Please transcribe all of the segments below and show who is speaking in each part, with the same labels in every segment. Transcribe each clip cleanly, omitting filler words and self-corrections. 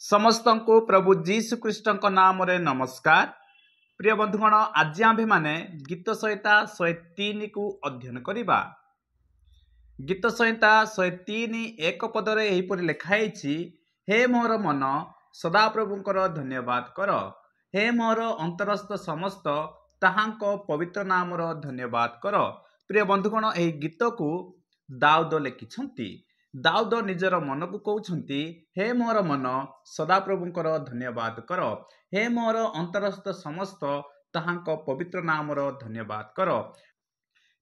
Speaker 1: समस्त को प्रभु जीशुख्रीष्ट नाम रे नमस्कार। प्रिय बंधुगण, आज आम्भे माने गीत संहिता 103 को अध्ययन करिबा। गीत संहिता 103 एक पदरे एहिपरि लिखाइछि, हे मोर मन सदा प्रभुंकर धन्यवाद कर, हे मोर अंतरस्थ समस्त ताहांक पवित्र नामर धन्यवाद कर। प्रिय बंधुगण, एही गीत को दाऊद लिखिछंती। दाऊद निजर मन को कहउछंती, हे मोर मन सदा प्रभुंकर धन्यवाद कर, हे मोर अंतरस्थ समस्त ताहांक पवित्र नामर धन्यवाद कर।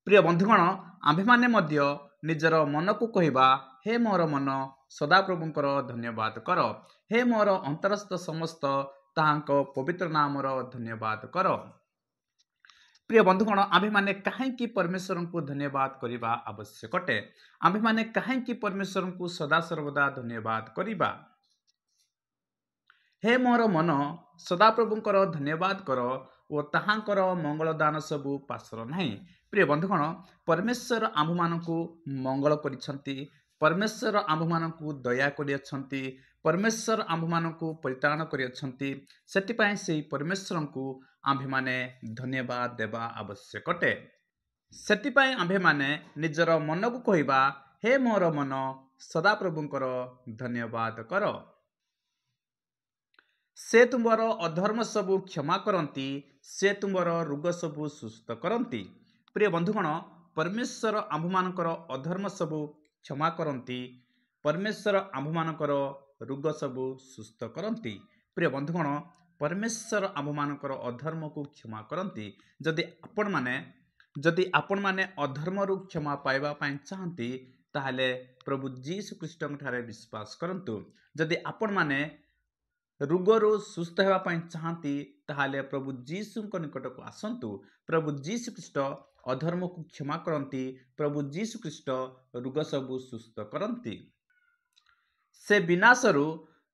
Speaker 1: प्रिय बंधुगण, आम्भे माने मध्य निजर मन को कहबा, हे मोर मन सदा प्रभुंकर धन्यवाद कर, हे मोर अंतरस्थ समस्त ताहांक पवित्र नामर धन्यवाद कर। प्रिय बंधुगण, आम्भे माने काहेकि परमेश्वर को धन्यवाद करिबा आवश्यक अटे? आम्भे माने काहेकि परमेश्वर को सदा सर्वदा धन्यवाद करिबा? हे मोर मन सदा प्रभुंकर धन्यवाद कर ओ ताहांकर मंगल दान सबु पासर नाही। प्रिय बंधुगण, परमेश्वर आम्भ मानकु मंगल करिसंती, परमेश्वर आम्भ मानकु दया करियछंती, परमेश्वर आम्भ मानकु परित्राण करियछंती। सेतिपय सेही परमेश्वर को आम्भे माने धन्यवाद देबा आवश्यक अटे। सेतिपय आम्भे माने निजर मन को कहबा, हे मोर मन सदा प्रभुंकर धन्यवाद कर। से तुमर अधर्म सबु क्षमा करती, से तुमर रोग सबु सुस्थ करती। प्रिय बंधुगण, परमेश्वर आम्भ मानकर अधर्म सबु क्षमा करती, परमेश्वर आम्भ मानकर रोग सबु सुस्थ करती। प्रिय बंधुगण, परमेश्वर आम्भ मानकर अधर्म को क्षमा करती। जदि आपण माने अधर्म रु क्षमा पाइबा पई चाहती, ताहले प्रभु जीशु ख्रीष्ट ठारे विश्वास करंतु। जदि आपण माने रोगरू सुस्थ हेबा पई चाहती, ताहले प्रभु जीशु निकट को आसंतु। प्रभु जीशु ख्रीष्ट अधर्म को क्षमा करती, प्रभु जीशु ख्रीष्ट रोग सबु सुस्थ करती। से विनाशरू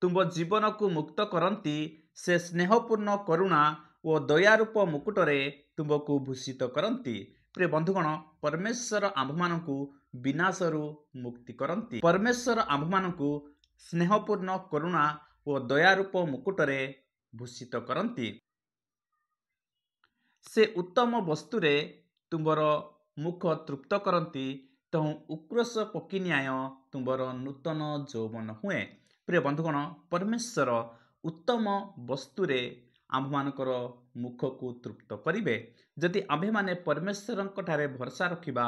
Speaker 1: तुम जीवन को मुक्त करती, से स्नेहपूर्ण करुणा और दयारूप मुकुटरे तुमको भूषित करती। प्रिय बंधुगण, परमेश्वर आम्भ मानकु विनाशरू मुक्ति करती। परमेश्वर आम्भ मानकु स्नेहपूर्ण करुणा और दयारूप मुकुटरे भूषित करती। से उत्तम वस्तुरे तुमर मुख तृप्त करती, तहु उक्रोश पकी न्याय तुमर नूतन यौवन हुए। प्रिय बंधुगण, परमेश्वर उत्तम वस्तुरे आम्भ मानकर मुख को तृप्त करिवे। जदि आम्भे माने परमेश्वर ठारे भरोसा रखिबा,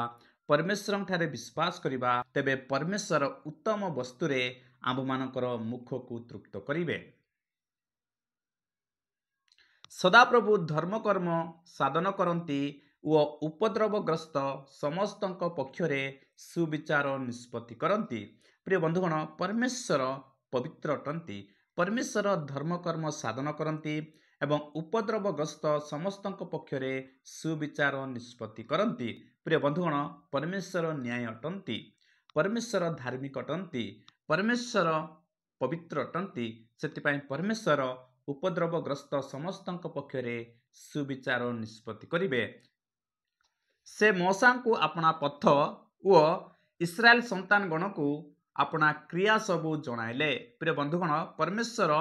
Speaker 1: परमेश्वर ठारे विश्वास करिबा, तेबे परमेश्वर उत्तम वस्तुरे आम्भ मानकर मुख को तृप्त करिवे। सदाप्रभु धर्म कर्म साधन करती ओ उपद्रवग्रस्त समस्त पक्षरे सुविचार निष्पत्ति करती। प्रिय बंधुगण, परमेश्वर पवित्र अटंती, परमेश्वर धर्म कर्म साधन करती एवं उपद्रवग्रस्त समस्त पक्षरे सुविचार निष्पत्ति करती। प्रिय बंधुगण, परमेश्वर न्याय अटंती, परमेश्वर धार्मिक अटंती, परमेश्वर पवित्र अटंती। सेतिपय परमेश्वर उपद्रवग्रस्त समस्त पक्षरे सुविचार निष्पत्ति करिवे। से मूसा को अपना पथ और इस्राएल संतान गण को अपना क्रिया सबू जणाइले। प्रिय बंधुगण, परमेश्वर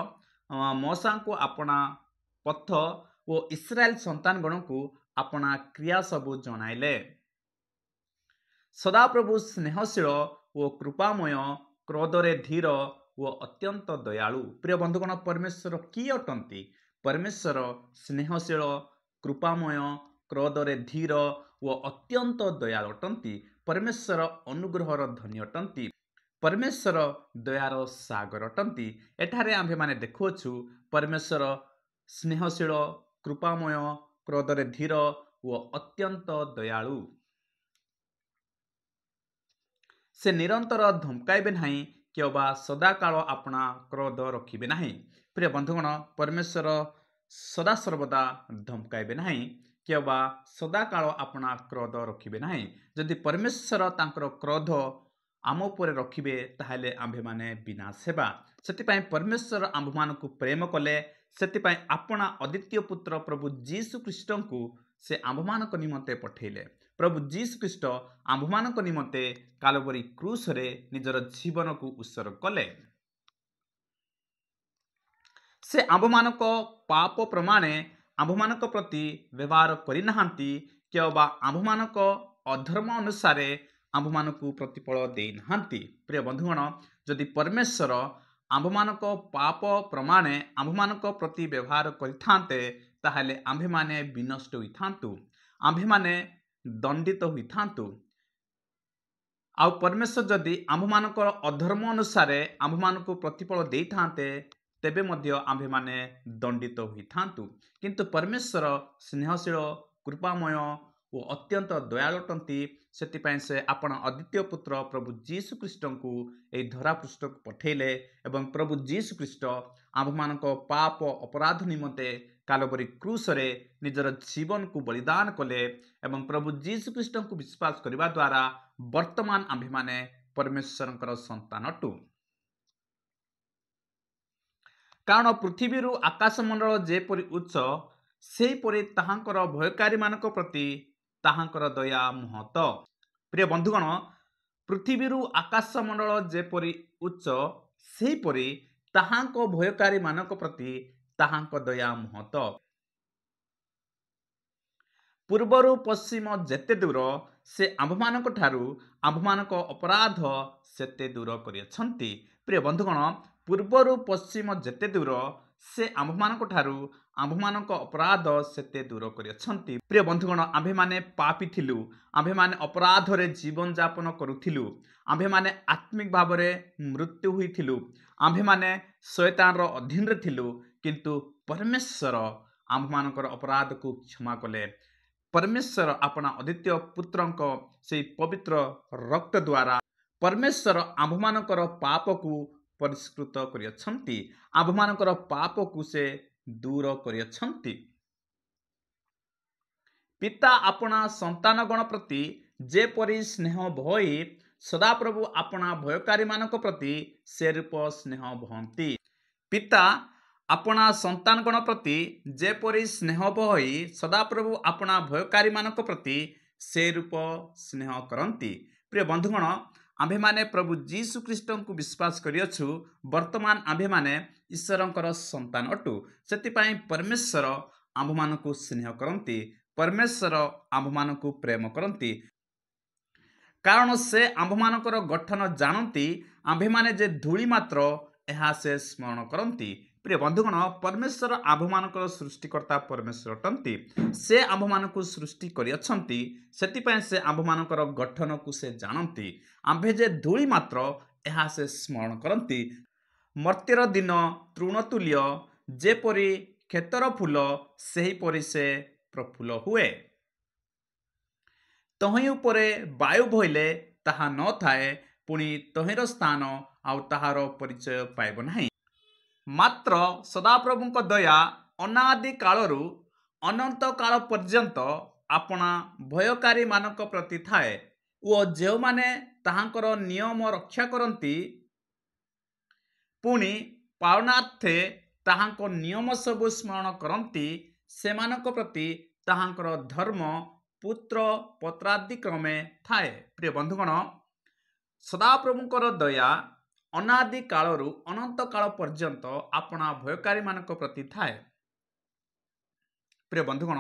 Speaker 1: मूसा को अपना पथ और इस्राएल संतान गण को अपना क्रिया सबू जणाइले। सदाप्रभु स्नेहशील और कृपामय, क्रोधरे धीर और अत्यंत दयालु। प्रिय बंधुगण, परमेश्वर किए अटंती? परमेश्वर स्नेहशील, कृपामय, क्रोधरे धीर और अत्यंत दयालु अटंती। परमेश्वर अनुग्रहर धनी अटंती, परमेश्वर दयार सागर अटंती। एठारे आम्भे माने देखुछु परमेश्वर स्नेहशील, कृपामय, क्रोधरे धीर और अत्यंत दयालु। से निरंतर धमकाइबे नहीं, केवबा सदा काल अपना क्रोध रखिबे नहीं। प्रिय बंधुगण, परमेश्वर सदा सर्वदा धमकाइबे नहीं, केवबा सदा काल अपना क्रोध रखिबे नहीं। जदि परमेश्वर तांकर क्रोध आम उपर रखिबे, ताहले आम्भे माने विनाश हेबा। सेतिपय परमेश्वर आम्भ मानकु प्रेम कले, सेतिपय अपना अद्वितीय पुत्र प्रभु जीशु ख्रीष्ट को से आम्भ मानक निमंते पठेले। प्रभु जीशु ख्रीष्ट आम्भ मानक निमंते कालवरी क्रूस रे निजर जीवन को उत्सर्ग कले। से आम्भमानक पाप प्रमाणे आम्भमानक प्रति व्यवहार करिनाहांती किंवा आम्भमानक अधर्म अनुसार आम्भमानकु प्रतिफल देइनाहांती। प्रिय बंधुगण, जदि परमेश्वर आम्भमानक पाप प्रमाणे आम्भमानक प्रति व्यवहार करिथांते ताहेले आम्भेमाने विनष्ट होइथांतु, आम्भेमाने दंडित होइथांतु। आउ परमेश्वर जदि आम्भमानकर अधर्म अनुसार आम्भमानकु प्रतिफल देइथांते तेबे मध्य आम्भेमाने दंडित होइथांतु। किंतु परमेश्वर स्नेहशील, कृपामय और अत्यंत दयालु अटंती। सेतिपाई से आपण अद्वितीय पुत्र प्रभु जीशु ख्रीष्ट को यह धरा पृष्ठ को पठेले एवं प्रभु जीशु ख्रीष्ट आम्भमानक पाप अपराध निमंते कालवरी क्रूस रे निजर जीवन को बलिदान कले एवं प्रभु जीशु ख्रीष्ट को विश्वास करने द्वारा वर्तमान आम्भेमाने परमेश्वर संतान अटु। कारण पृथ्वी आकाश मंडल जेपरि उच्च सेहीपरि ताहांकर भयकारी मानक प्रति ताहांकर दया महत। प्रिय बंधुगण, पृथ्वी आकाश मंडल जेपरि उच्च सेहीपरि ताहांक भयकारी मानक प्रति ताहांक दया महत। पूर्वरु पश्चिम जेते दूर से आम्भमानक ठारू आम्भमानक अपराध सेते दूर करियछंती। प्रिय बंधुगण, पूर्वरु पश्चिम जेते दूर से आम्भमानक ठारू आम्भमानक अपराध सेते दूर करियछंती। प्रिय बंधुगण, आम्भेमाने पापी थिलु, आम्भेमाने अपराध रे जीवन यापन करुथिलु, आम्भेमाने आत्मिक भाव रे मृत्यु हुइथिलु, आम्भेमाने शैतान रो अधीन रे थिलु। किंतु परमेश्वर आम्भमानकर अपराध को क्षमा कले। परमेश्वर अपना अद्वितीय पुत्रंक से पवित्र रक्त द्वारा परमेश्वर आम्भमानकर पाप को परिष्कृत करियछंती, आम्भमानकर पाप को से दूर करियछंती। पिता अपना संतान गण प्रति जेपरि स्नेह भई सदाप्रभु अपना भयकारी मानक प्रति से रूप स्नेह भवंती। पिता अपना संतान गण प्रति जेपरि स्नेह भई सदाप्रभु अपना भयकारी मानक प्रति से रूप स्नेह करंती। प्रिय बंधुगण, आम्भेमाने प्रभु जीशु ख्रीष्ट को विश्वास करियछु। वर्तमान आम्भेमाने ईश्वरंकर संतान अटु। सेतिपाई परमेश्वर आम्भमानकु स्नेह करंती, परमेश्वर आम्भमानकु प्रेम करंती। कारण से आम्भमानकर गठन जानती, आम्भेमाने जे धूली मात्र एहा से स्मरण करंती। प्रिय बंधुगण, परमेश्वर आम्भमानकर सृष्टिकर्ता परमेश्वर अटंती। से आम्भमानकु सृष्टि करियछंती, सेतिपाई से आम्भमानकर गठन को से जानती। आम्भे जे धूली मात्र एहा से स्मरण करंती। मर्त्यर दिन तृणतुल्य जेपरि खेतर फूल सेहीपरि से प्रफुल्ल हुए। तहीं उपरे वायु बहिले ताहा न थाए, पुणी तहिंर स्थान आउ ताहार परिचय पाइब नाही। मात्र सदाप्रभुंक दया अनादि कालरू अनंत काल पर्यंत अपना भयकारी मानक प्रति थाए ओ जो माने ताहांकर नियम रक्षा करंती, पुणी पावनार्थे ताहांक नियम सबु स्मरण करंती, सेमानक प्रति ताहांकर धर्म पुत्र पत्रादि क्रमे थाए। प्रिय बंधुगण, सदाप्रभुंकर दया अनादि कालरू अनंत काल पर्यंत अपना भयकारी मानक प्रति थाए। प्रिय बंधुगण,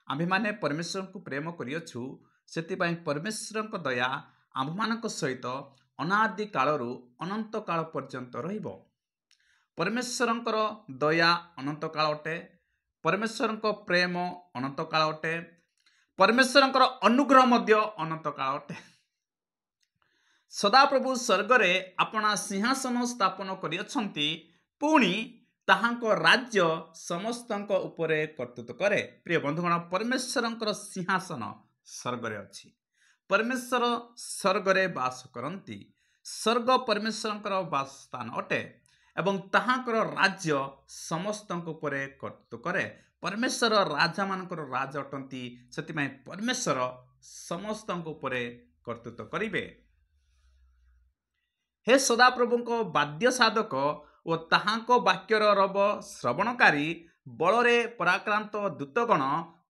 Speaker 1: आम्भेमाने परमेश्वर को प्रेम करियछु। सेतिपाई परमेश्वरंक दया आम्भमानक सहित अनादि कालरू अनंत काल पर्यंत रहिबो। परमेश्वरंकर दया अनंत काल अटे, परमेश्वरंक प्रेम अनंत काल अटे, परमेश्वरंकर अनुग्रह मध्य अनंत काल अटे। सदाप्रभु स्वर्गरे अपना सिंहासन स्थापन करियछंती, पुणी ताहांक राज्य समस्तंक उपरे कर्तृत्व करे। प्रिय बंधुगण, परमेश्वरंकर सिंहासन स्वर्गरे अछि। परमेश्वर स्वर्गरे वास करंती। स्वर्ग परमेश्वरंकर वासस्थान अटे एवं ताहांकर राज्य समस्तंक उपरे कर्तृत्व करे। परमेश्वर राजा मानकर राजा अटंती, सेतिमाई परमेश्वर समस्तंक उपरे कर्तृत्व करिवे। हे सदाप्रभुंको बाद्य साधक ओ ताहांक वाक्यर रब श्रवणकारी बलरे पराक्रांत दूतगण,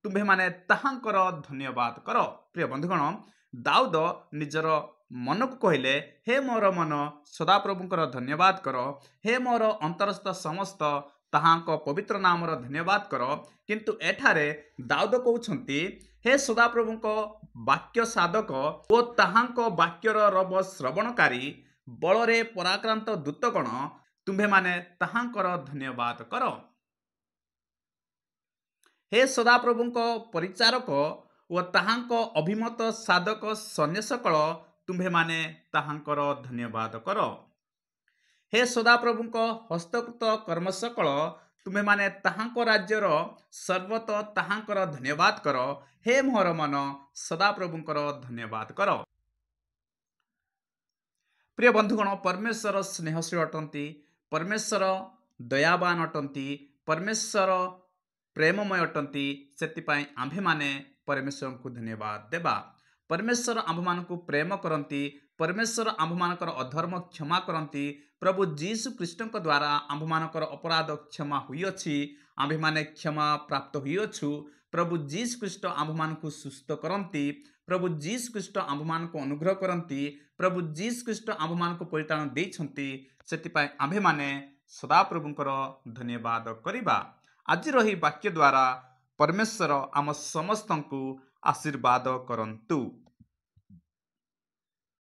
Speaker 1: तुम्भे माने ताहांकर धन्यवाद कर। प्रिय बंधुगण, दाऊद निजर मन को कहले, हे मोर मन सदाप्रभुंकर धन्यवाद कर, हे मोर अंतरस्थ समस्त ତାହାଙ୍କ ପବିତ୍ର ନାମର ଧନ୍ୟବାଦ କର। କିନ୍ତୁ ଏଠାରେ ଦାଉଦ କହୁଛନ୍ତି, ହେ ସଦାପ୍ରଭୁଙ୍କ ବାକ୍ୟ ସାଧକ ଓ ତାହାଙ୍କ ବାକ୍ୟର ରବ ଶ୍ରବଣକାରୀ ବଳରେ ପରାକ୍ରାନ୍ତ ଦୂତଗଣ, ତୁମ୍ଭେମାନେ ତାହାଙ୍କର ଧନ୍ୟବାଦ କର। ହେ ସଦାପ୍ରଭୁଙ୍କ ପରିଚାରକ ଓ ତାହାଙ୍କ ଅଭିମତ ସାଧକ ସୈନ୍ୟ ସକଳ, ତୁମ୍ଭେମାନେ ତାହାଙ୍କର ଧନ୍ୟବାଦ କର। ହେ ସଦାପ୍ରଭୁଙ୍କ ହସ୍ତକୃତ କର୍ମ ସକଳ, ତୁମ୍ଭେମାନେ ତାହାଙ୍କ ରାଜ୍ୟର ସର୍ବତ ତାହାଙ୍କର ଧନ୍ୟବାଦ କର। ହେ ମୋହର ମନ, ସଦାପ୍ରଭୁଙ୍କର ଧନ୍ୟବାଦ କର। ପ୍ରିୟ ବନ୍ଧୁଗଣ, ପରମେଶ୍ୱର ସ୍ନେହଶୀଳ ଅଟନ୍ତି, ପରମେଶ୍ୱର ଦୟାବାନ ଅଟନ୍ତି, ପରମେଶ୍ୱର ପ୍ରେମମୟ ଅଟନ୍ତି। ସେଥିପାଇଁ ଆମ୍ଭେମାନେ ପରମେଶ୍ୱରଙ୍କୁ ଧନ୍ୟବାଦ ଦେବା। ପରମେଶ୍ୱର ଆମ୍ଭମାନଙ୍କୁ ପ୍ରେମ କରନ୍ତି, ପରମେଶ୍ୱର ଆମ୍ଭମାନଙ୍କର ଅଧର୍ମ କ୍ଷମା କରନ୍ତି। ପ୍ରଭୁ ଯୀଶୁ ଖ୍ରୀଷ୍ଟଙ୍କ ଦ୍ୱାରା ଆମ୍ଭମାନଙ୍କର ଅପରାଧ କ୍ଷମା ହୋଇଅଛି, ଆମ୍ଭେମାନେ କ୍ଷମା ପ୍ରାପ୍ତ ହୋଇଅଛୁ। ପ୍ରଭୁ ଯୀଶୁ ଖ୍ରୀଷ୍ଟ ଆମ୍ଭମାନଙ୍କୁ ସୁସ୍ଥ କରନ୍ତି, ପ୍ରଭୁ ଯୀଶୁ ଖ୍ରୀଷ୍ଟ ଆମ୍ଭମାନଙ୍କୁ ଅନୁଗ୍ରହ କରନ୍ତି, ପ୍ରଭୁ ଯୀଶୁ ଖ୍ରୀଷ୍ଟ ଆମ୍ଭମାନଙ୍କୁ ପରିତ୍ରାଣ ଦେଇଛନ୍ତି। ସେଥିପାଇଁ ଆମ୍ଭେମାନେ ସଦାପ୍ରଭୁଙ୍କର ଧନ୍ୟବାଦ କରିବା। ଆଜିର ଏହି ବାକ୍ୟ ଦ୍ୱାରା ପରମେଶ୍ୱର ଆମ ସମସ୍ତଙ୍କୁ ଆଶୀର୍ବାଦ କରନ୍ତୁ।